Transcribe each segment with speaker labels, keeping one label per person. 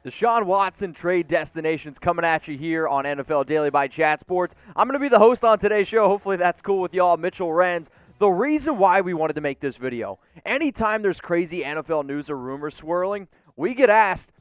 Speaker 1: Deshaun Watson trade destinations coming at you here on NFL Daily by Chat Sports. I'm going to be the host on today's show. Hopefully that's cool with y'all, Mitchell Renz. The reason why we wanted to make this video, anytime there's crazy NFL news or rumors swirling, we get asked,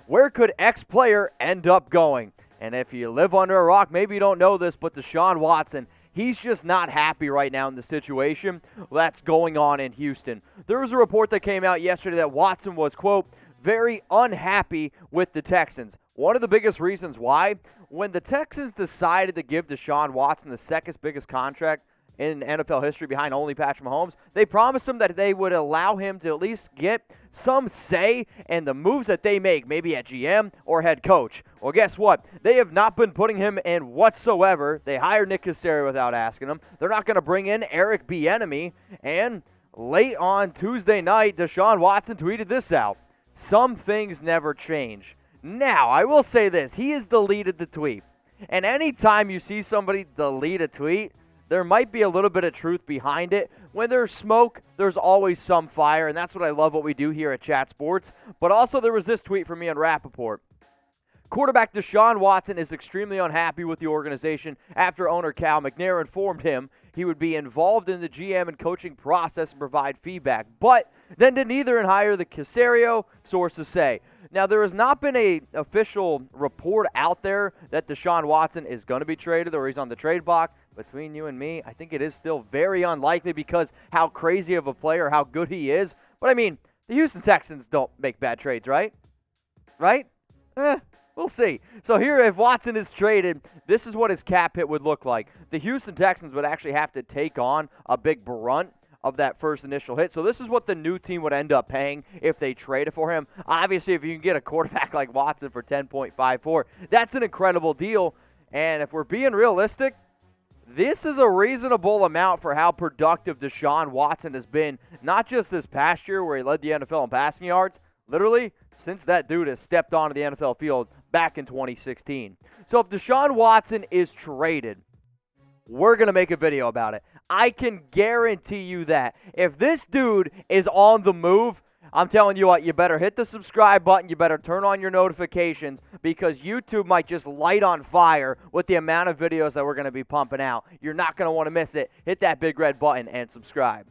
Speaker 1: where could X player end up going? And if you live under a rock, maybe you don't know this, but Deshaun Watson, he's just not happy right now in the situation that's going on in Houston. There was a report that came out yesterday that Watson was, quote, very unhappy with the Texans. One of the biggest reasons why, when the Texans decided to give Deshaun Watson the second biggest contract in NFL history behind only Patrick Mahomes, they promised him that they would allow him to at least get some say in the moves that they make, maybe at GM or head coach. Well, guess what? They have not been putting him in whatsoever. They hired Nick Caserio without asking him. They're not going to bring in Eric Bieniemy. And late on Tuesday night, Deshaun Watson tweeted this out. Some things never change. Now, I will say this. He has deleted the tweet. And anytime you see somebody delete a tweet, there might be a little bit of truth behind it. When there's smoke, there's always some fire, and that's what I love what we do here at Chat Sports. But also there was this tweet from me on Rappaport. Quarterback Deshaun Watson is extremely unhappy with the organization after owner Cal McNair informed him he would be involved in the GM and coaching process and provide feedback, but then didn't either hire the Caserio, sources say. Now, there has not been an official report out there that Deshaun Watson is going to be traded or he's on the trade block. Between you and me, I think it is still very unlikely because how crazy of a player, how good he is. But, I mean, the Houston Texans don't make bad trades, right? Right? We'll see. So here, if Watson is traded, this is what his cap hit would look like. The Houston Texans would actually have to take on a big brunt of that first initial hit. So this is what the new team would end up paying if they traded for him. Obviously, if you can get a quarterback like Watson for $10.54, that's an incredible deal. And if we're being realistic, this is a reasonable amount for how productive Deshaun Watson has been, not just this past year where he led the NFL in passing yards, literally since that dude has stepped onto the NFL field back in 2016. So if Deshaun Watson is traded, we're going to make a video about it. I can guarantee you that. If this dude is on the move, I'm telling you what, you better hit the subscribe button. You better turn on your notifications because YouTube might just light on fire with the amount of videos that we're going to be pumping out. You're not going to want to miss it. Hit that big red button and subscribe.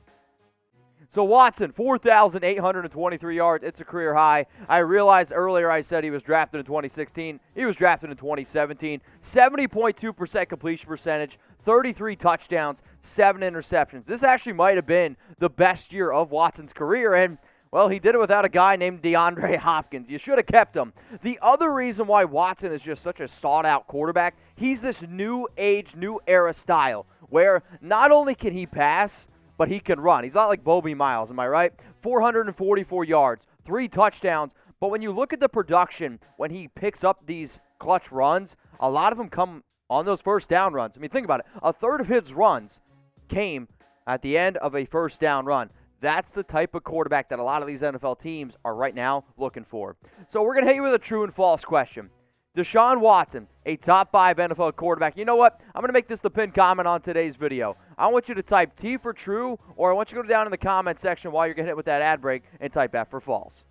Speaker 1: So Watson, 4,823 yards. It's a career high. I realized earlier I said he was drafted in 2016. He was drafted in 2017. 70.2% completion percentage, 33 touchdowns, 7 interceptions. This actually might have been the best year of Watson's career, and well, he did it without a guy named DeAndre Hopkins. You should have kept him. The other reason why Watson is just such a sought-out quarterback, he's this new age, new era style where not only can he pass, but he can run. He's not like Bobby Miles, am I right? 444 yards, 3 touchdowns. But when you look at the production, when he picks up these clutch runs, a lot of them come on those first down runs. I mean, think about it. A third of his runs came at the end of a first down run. That's the type of quarterback that a lot of these NFL teams are right now looking for. So we're going to hit you with a true and false question. Deshaun Watson, a top 5 NFL quarterback. You know what? I'm going to make this the pinned comment on today's video. I want you to type T for true, or I want you to go down in the comment section while you're getting hit with that ad break and type F for false.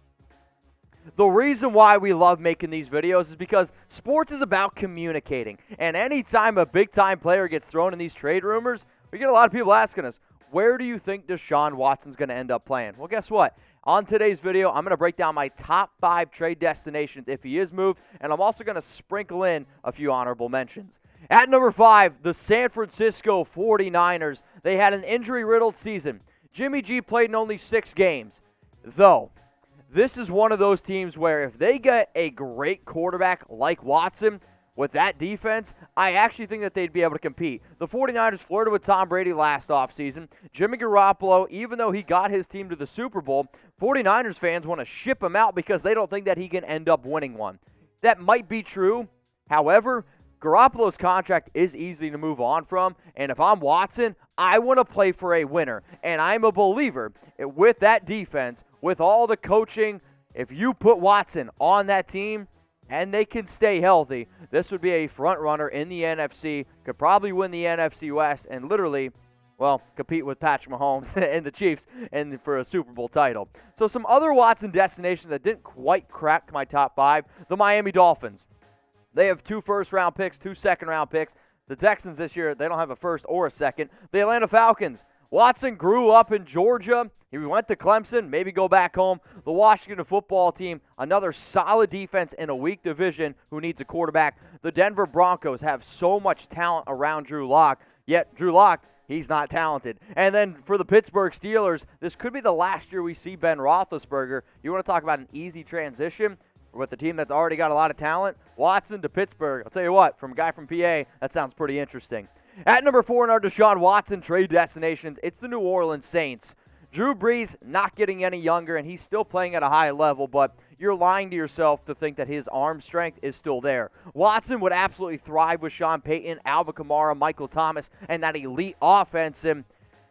Speaker 1: The reason why we love making these videos is because sports is about communicating. And anytime a big-time player gets thrown in these trade rumors, we get a lot of people asking us, where do you think Deshaun Watson's going to end up playing? Well, guess what? On today's video, I'm going to break down my top 5 trade destinations if he is moved, and I'm also going to sprinkle in a few honorable mentions. At number 5, the San Francisco 49ers. They had an injury-riddled season. Jimmy G played in only 6 games. Though, this is one of those teams where if they get a great quarterback like Watson, with that defense, I actually think that they'd be able to compete. The 49ers flirted with Tom Brady last offseason. Jimmy Garoppolo, even though he got his team to the Super Bowl, 49ers fans want to ship him out because they don't think that he can end up winning one. That might be true. However, Garoppolo's contract is easy to move on from, and if I'm Watson, I want to play for a winner. And I'm a believer with that defense, with all the coaching, if you put Watson on that team, and they can stay healthy, this would be a front runner in the NFC, could probably win the NFC West, and literally well, compete with Patrick Mahomes and the Chiefs and for a Super Bowl title. So some other Watson destinations that didn't quite crack my top 5, the Miami Dolphins. They have 2 first-round picks, 2 second-round picks. The Texans this year, they don't have a first or a second. The Atlanta Falcons. Watson grew up in Georgia. He went to Clemson, maybe go back home. The Washington football team, another solid defense in a weak division who needs a quarterback. The Denver Broncos have so much talent around Drew Lock, yet Drew Lock, he's not talented. And then for the Pittsburgh Steelers, this could be the last year we see Ben Roethlisberger. You want to talk about an easy transition with a team that's already got a lot of talent? Watson to Pittsburgh. I'll tell you what, from a guy from PA, that sounds pretty interesting. At number 4 in our Deshaun Watson trade destinations, it's the New Orleans Saints. Drew Brees not getting any younger, and he's still playing at a high level, but you're lying to yourself to think that his arm strength is still there. Watson would absolutely thrive with Sean Payton, Alvin Kamara, Michael Thomas, and that elite offense. And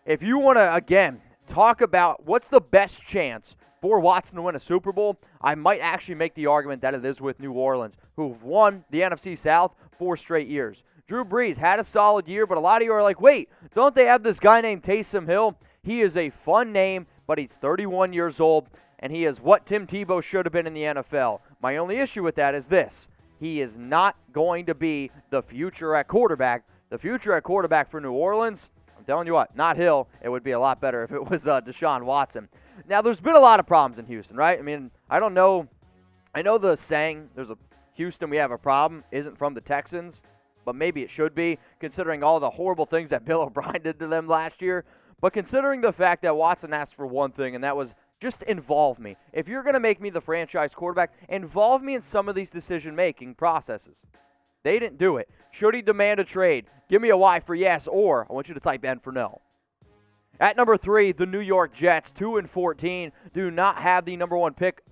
Speaker 1: if you want to, again, talk about what's the best chance for Watson to win a Super Bowl, I might actually make the argument that it is with New Orleans, who've won the NFC South 4 straight years. Drew Brees had a solid year, but a lot of you are like, wait, don't they have this guy named Taysom Hill? He is a fun name, but he's 31 years old, and he is what Tim Tebow should have been in the NFL. My only issue with that is this. He is not going to be the future at quarterback. The future at quarterback for New Orleans, I'm telling you what, not Hill. It would be a lot better if it was Deshaun Watson. Now, there's been a lot of problems in Houston, right? I mean, I don't know. I know the saying, there's a Houston, we have a problem, isn't from the Texans, but maybe it should be, considering all the horrible things that Bill O'Brien did to them last year. But considering the fact that Watson asked for one thing, and that was just involve me. If you're going to make me the franchise quarterback, involve me in some of these decision-making processes. They didn't do it. Should he demand a trade? Give me a Y for yes, or I want you to type N for no. At number 3, the New York Jets, 2-14, do not have the number 1 pick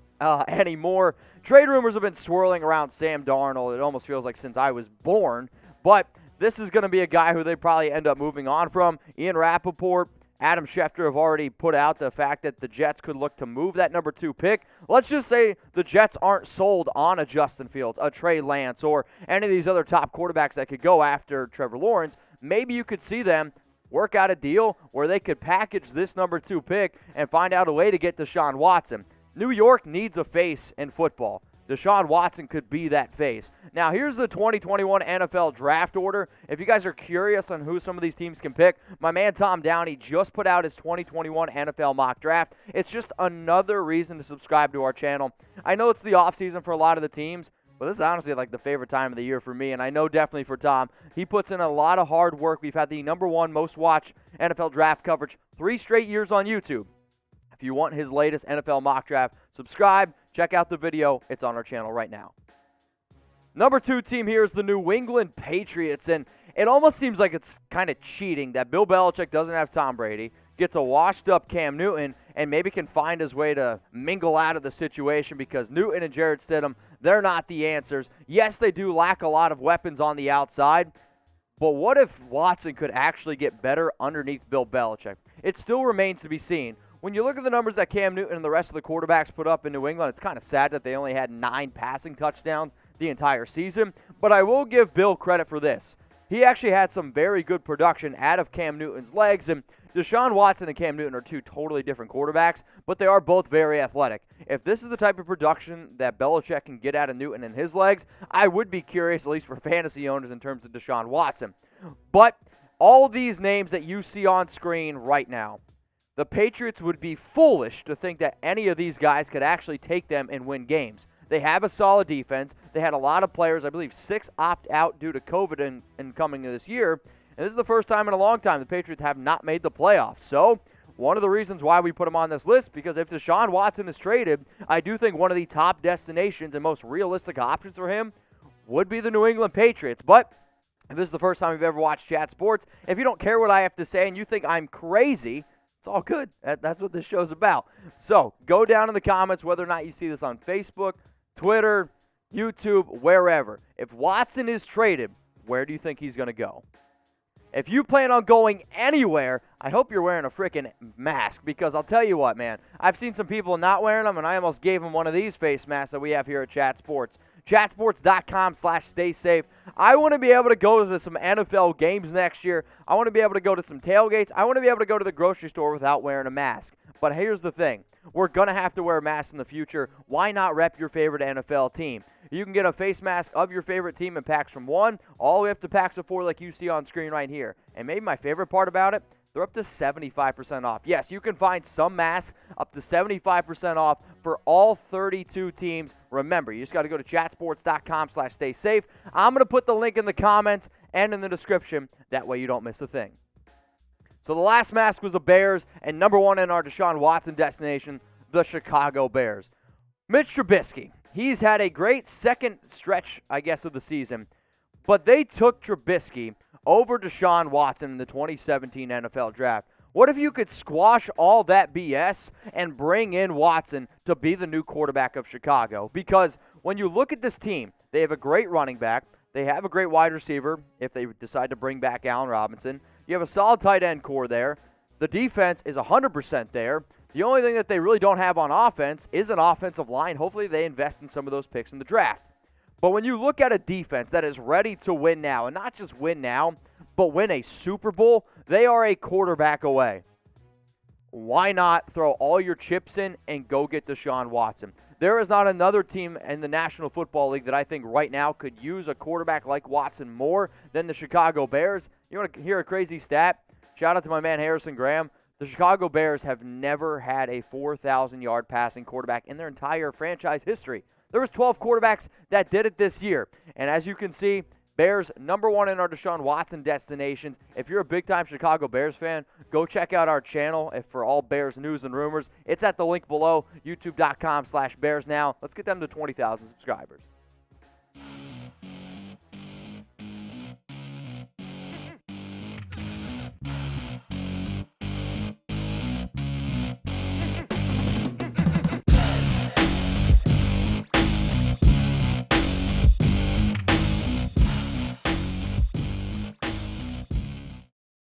Speaker 1: anymore. Trade rumors have been swirling around Sam Darnold. It almost feels like since I was born. But this is going to be a guy who they probably end up moving on from. Ian Rappaport, Adam Schefter have already put out the fact that the Jets could look to move that number 2 pick. Let's just say the Jets aren't sold on a Justin Fields, a Trey Lance, or any of these other top quarterbacks that could go after Trevor Lawrence. Maybe you could see them work out a deal where they could package this number 2 pick and find out a way to get Deshaun Watson. New York needs a face in football. Deshaun Watson could be that face. Now, here's the 2021 NFL draft order. If you guys are curious on who some of these teams can pick, my man Tom Downey just put out his 2021 NFL mock draft. It's just another reason to subscribe to our channel. I know it's the offseason for a lot of the teams, but this is honestly like the favorite time of the year for me, and I know definitely for Tom. He puts in a lot of hard work. We've had the number 1 most watched NFL draft coverage 3 straight years on YouTube. If you want his latest NFL mock draft, subscribe, check out the video. It's on our channel right now. Number 2 team here is the New England Patriots, and it almost seems like it's kind of cheating that Bill Belichick doesn't have Tom Brady, gets a washed-up Cam Newton, and maybe can find his way to mingle out of the situation because Newton and Jarrett Stidham, they're not the answers. Yes, they do lack a lot of weapons on the outside, but what if Watson could actually get better underneath Bill Belichick? It still remains to be seen. When you look at the numbers that Cam Newton and the rest of the quarterbacks put up in New England, it's kind of sad that they only had 9 passing touchdowns the entire season. But I will give Bill credit for this. He actually had some very good production out of Cam Newton's legs, and Deshaun Watson and Cam Newton are 2 totally different quarterbacks, but they are both very athletic. If this is the type of production that Belichick can get out of Newton and his legs, I would be curious, at least for fantasy owners, in terms of Deshaun Watson. But all these names that you see on screen right now, the Patriots would be foolish to think that any of these guys could actually take them and win games. They have a solid defense. They had a lot of players, I believe 6 opt out due to COVID in coming this year. And this is the first time in a long time the Patriots have not made the playoffs. So one of the reasons why we put him on this list, because if Deshaun Watson is traded, I do think one of the top destinations and most realistic options for him would be the New England Patriots. But if this is the first time you've ever watched Chat Sports, if you don't care what I have to say and you think I'm crazy, it's all good. That's what this show's about. So go down in the comments whether or not you see this on Facebook, Twitter, YouTube, wherever. If Watson is traded, where do you think he's going to go? If you plan on going anywhere, I hope you're wearing a freaking mask, because I'll tell you what, man. I've seen some people not wearing them, and I almost gave them one of these face masks that we have here at Chat Sports. chatsports.com/stay safe. I want to be able to go to some NFL games next year. I want to be able to go to some tailgates. I want to be able to go to the grocery store without wearing a mask. But here's the thing. We're going to have to wear masks in the future. Why not rep your favorite NFL team? You can get a face mask of your favorite team in packs from 1 all the way up to packs of 4 like you see on screen right here. And maybe my favorite part about it, they're up to 75% off. Yes, you can find some masks up to 75% off for all 32 teams. Remember, you just got to go to chatsports.com/stay safe. I'm going to put the link in the comments and in the description. That way you don't miss a thing. So the last mask was the Bears, and number 1 in our Deshaun Watson destination, the Chicago Bears. Mitch Trubisky, he's had a great second stretch, I guess, of the season, but they took Trubisky over Deshaun Watson in the 2017 NFL Draft. What if you could squash all that BS and bring in Watson to be the new quarterback of Chicago? Because when you look at this team, they have a great running back. They have a great wide receiver if they decide to bring back Allen Robinson. You have a solid tight end core there. The defense is 100% there. The only thing that they really don't have on offense is an offensive line. Hopefully they invest in some of those picks in the draft. But when you look at a defense that is ready to win now, and not just win now, but win a Super Bowl, they are a quarterback away. Why not throw all your chips in and go get Deshaun Watson? There is not another team in the National Football League that I think right now could use a quarterback like Watson more than the Chicago Bears. You want to hear a crazy stat? Shout out to my man Harrison Graham. The Chicago Bears have never had a 4,000-yard passing quarterback in their entire franchise history. There was 12 quarterbacks that did it this year. And as you can see, Bears number 1 in our Deshaun Watson destinations. If you're a big-time Chicago Bears fan, go check out our channel for all Bears news and rumors. It's at the link below, youtube.com/BearsNow. Let's get them to 20,000 subscribers.